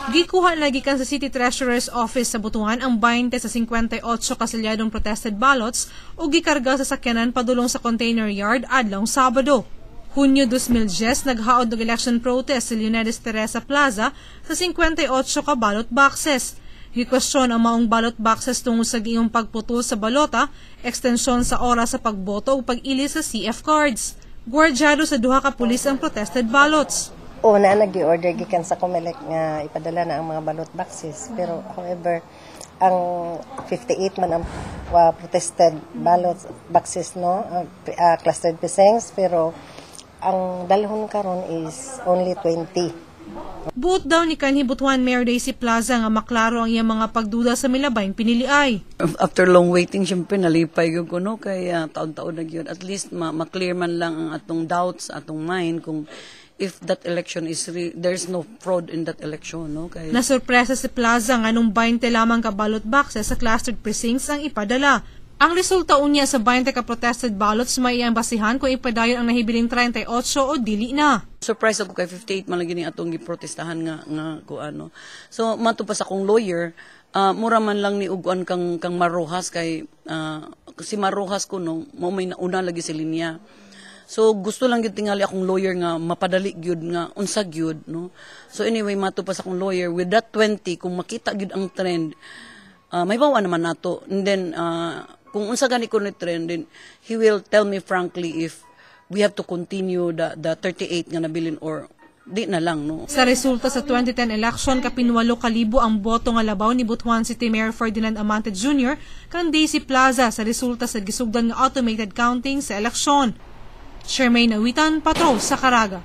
Gikuha lagi kan sa City Treasurer's Office sa Butuan ang 20 sa 58 kasilyadong protested ballots o gikarga sa sakyanan padulong sa container yard adlong Sabado. Hunyo 2010 naghaod og election protest sa Leonidas Teresa Plaza sa 58 ka ballot boxes. Gikwestiyon ang maong ballot boxes tungod sa giyong pagputol sa balota, ekstensyon sa oras sa pagboto ug pag-ili sa CF cards. Gwardyado sa duha ka pulis ang protested ballots. Una nag-i-order gikan sa COMELEC nga ipadala na ang mga ballot boxes, pero however ang 58 man ang protested ballot boxes, no, clustered precincts, pero ang dalhon karon is only 20. Buot daw ni kanhi Butuan Mayor Daisy Plaza nga maklaro ang iyang mga pagduda sa milabayng piniliay. After long waiting, siyempre nalipay ko no, kaya taon-taon na yun. At least ma-clear man lang ang atong doubts, atong mind kung if that election is there's no fraud in that election, no? Kaya nasurpresa si Plaza nga nung 20 lamang ka ballot boxes sa clustered precincts ang ipadala. Ang resulta unya sa 20 ka protested ballots may iyang basihan kung ipadayon ang nahibiling 38 o dili na. Surprise ako kay 58 man lagi ni atong giprotestahan nga ko ano. So matupas akong lawyer, mura man lang ni uguan kang Marojas kay si Marojas ko no, mo may nauna lagi si linya. So gusto lang gyud tingali akong lawyer nga mapadali gyud nga unsa gyud no. So anyway matupas akong lawyer with that 20 kung makita gyud ang trend, may bawa naman nato. And then kung unsa gani ko ni trend, then he will tell me frankly if we have to continue the 38 nga nabilin or di na lang, no. Sa resulta sa 2010 election, kapinwalo kalibo ang boto nga labaw ni Butuan City Mayor Ferdinand Amante Jr. kan Daisy Plaza sa resulta sa gisugdan nga automated counting sa eleksyon. Charmaine Awitan, Patrol sa Caraga.